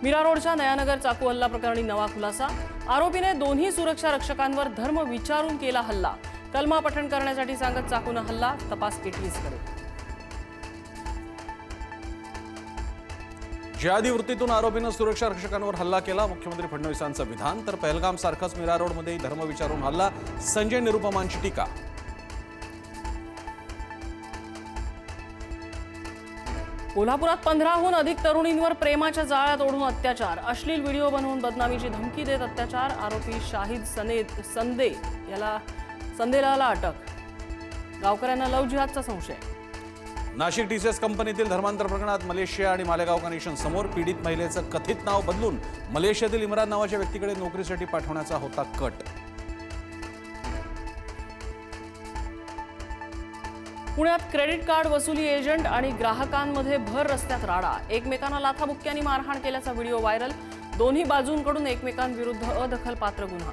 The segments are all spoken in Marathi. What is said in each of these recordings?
मीरा रोडच्या नयानगर चाकू हल्ला प्रकरणी नवा खुलासा। आरोपीने दोन्ही सुरक्षा रक्षकांवर धर्म विचारून केला हल्ला। कलमा पठण करण्यासाठी सांगत चाकूने हल्ला। तपास एटीएसकडे। जिहादी वृत्तीतून आरोपीने सुरक्षा रक्षकांवर हल्ला केला। मुख्यमंत्री फडणवीसांचं विधान। तर पहलगाम सारखाच मीरा रोडमध्ये धर्म विचारून हल्ला। संजय निरुपमांची टीका। कोल्हापुरात 15हून अधिक तरुणींवर प्रेमाच्या जाळ्यात ओढून अत्याचार। अश्लील व्हिडिओ बनवून बदनामीची धमकी देत अत्याचार। आरोपी शाहिद संदेला अटक। गावकऱ्यांना लव्ह जिहादचा संशय। नाशिक टीसीएस कंपनीतील धर्मांतर प्रकरणात मलेशिया आणि मालेगाव कनेक्शन समोर। पीडित महिलेचं कथित नाव बदलून मलेशियातील इम्रान नावाच्या व्यक्तीकडे नोकरीसाठी पाठवण्याचा होता कट। पुण्यात क्रेडिट कार्ड वसुली एजंट आणि ग्राहकांमध्ये भर रस्त्यात राडा। एकमेकांना लाथाबुक्क्यांनी मारहाण केल्याचा व्हिडिओ व्हायरल। दोन्ही बाजूंकडून एकमेकांविरुद्ध अदखलपात्र गुन्हा।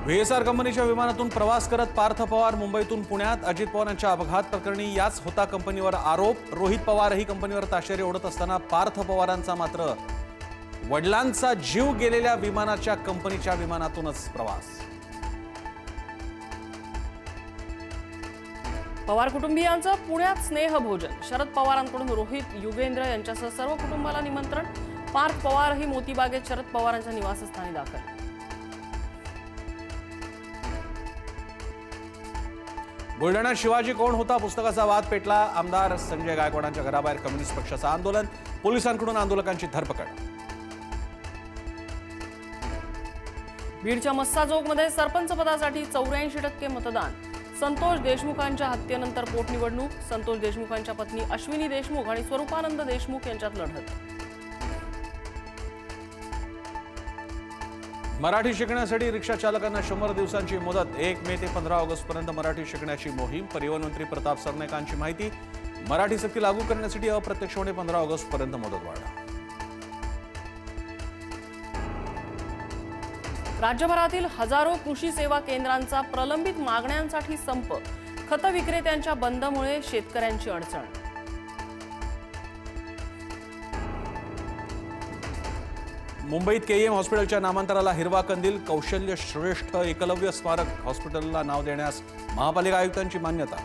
व्हीएसआर कंपनीच्या विमानातून प्रवास करत पार्थ पवार मुंबईतून पुण्यात। अजित पवारांच्या अपघात प्रकरणी याच होता कंपनीवर आरोप। रोहित पवारही कंपनीवर ताशेरे ओढत असताना पार्थ पवारांचा मात्र वडिलांचा जीव गेलेल्या विमानाच्या कंपनीच्या विमानातूनच प्रवास। पवार कुटुंबियांचं पुण्यात स्नेहभोजन। शरद पवारांकडून रोहित युगेंद्र यांच्यासह सर्व कुटुंबाला निमंत्रण। पार्थ पवारही मोतीबागेत शरद पवारांच्या निवासस्थानी दाखल। बुलढाण्यात शिवाजी कोण होता पुस्तकाचा वाद पेटला। आमदार संजय गायकवाडांच्या घराबाहेर कम्युनिस्ट पक्षाचं आंदोलन। पोलिसांकडून आंदोलकांची धरपकड। बीडच्या मस्साजोगमध्ये सरपंच पदासाठी 84% मतदान। संतोष देशमुखांच्या हत्येनंतर पोटनिवडणूक। संतोष देशमुखांच्या पत्नी अश्विनी देशमुख आणि स्वरूपानंद देशमुख यांच्यात लढत। मराठी शिकण्यासाठी रिक्षा चालकांना 100 दिवसांची मुदत। 1 मे ते 15 ऑगस्ट पर्यंत मराठी शिकण्याची मोहीम। परिवहन मंत्री प्रताप सरनाईकांची माहिती। मराठी सक्ती लागू करण्यासाठी अप्रत्यक्षपणे 15 ऑगस्ट पर्यंत मुदत वाढ। राज्यभरातील हजारो कृषी सेवा केंद्रांचा प्रलंबित मागण्यांसाठी संप। खत विक्रेत्यांच्या बंदमुळे शेतकऱ्यांची अडचण। मुंबईत केईएम हॉस्पिटलच्या नामांतराला हिरवा कंदील। कौशल्य श्रेष्ठ एकलव्य स्मारक हॉस्पिटलला नाव देण्यास महापालिका आयुक्तांची मान्यता।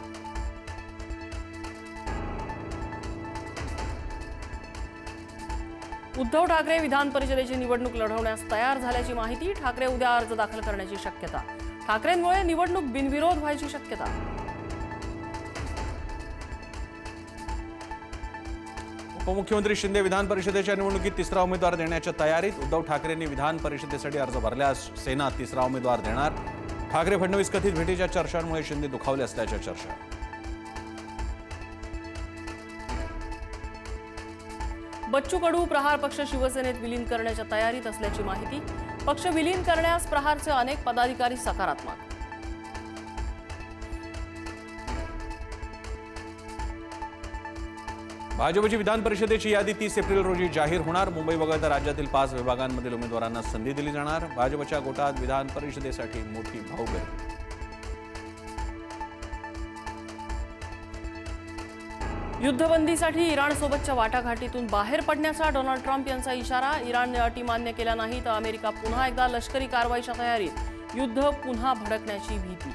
उद्धव ठाकरे विधान परिषदेची निवडणूक लढवण्यास तयार झाल्याची माहिती। ठाकरे उद्या अर्ज दाखल करण्याची शक्यता। ठाकरेंमुळे निवडणूक बिनविरोध व्हायची शक्यता। उपमुख्यमंत्री शिंदे विधान परिषदेच्या निवडणुकीत तिसरा उमेदवार देण्याच्या तयारीत। उद्धव ठाकरेंनी विधान परिषदेसाठी अर्ज भरल्यास सेना तिसरा उमेदवार देणार। ठाकरे फडणवीस कथित भेटीच्या चर्चांमुळे शिंदे दुखावले असल्याच्या चर्चा। बच्चू कडू प्रहार पक्ष शिवसेनेत विलीन करण्याच्या तयारीत असल्याची माहिती। पक्ष विलीन करण्यास प्रहारचे अनेक पदाधिकारी सकारात्मक। भाजपची विधान परिषदेची यादी 30 एप्रिल रोजी जाहीर होणार। मुंबई वगळता राज्यातील 5 विभागांमधील उमेदवारांना संधी दिली जाणार। भाजपच्या गोटात विधान परिषदेसाठी मोठी भाऊगर्दी। युद्धबंदीसाठी इराणसोबतच्या वाटाघाटीतून बाहेर पडण्याचा डोनाल्ड ट्रम्प यांचा इशारा। इराणने अटी मान्य केल्या नाही तर अमेरिका पुन्हा एकदा लष्करी कारवाईच्या तयारीत। युद्ध पुन्हा भडकण्याची भीती।